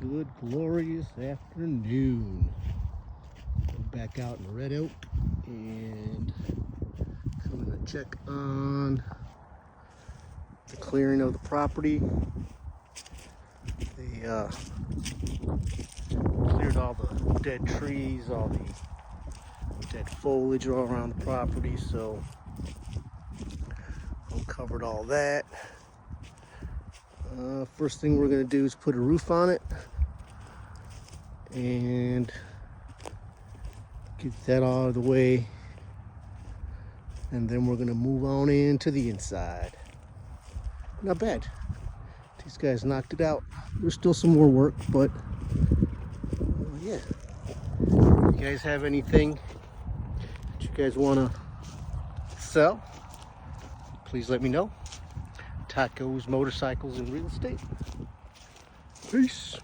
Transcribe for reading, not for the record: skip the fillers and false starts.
good, glorious afternoon. Go back out in Red Oak and coming to check on the clearing of the property. They cleared all the dead trees, all the dead foliage all around the property, so uncovered all that. First thing we're going to do is put a roof on it and get that out of the way, and then we're going to move on into the inside. Not bad. These guys knocked it out. There's still some more work, but yeah. If you guys have anything that you guys want to sell, please let me know. Tacos, motorcycles, and real estate. Peace.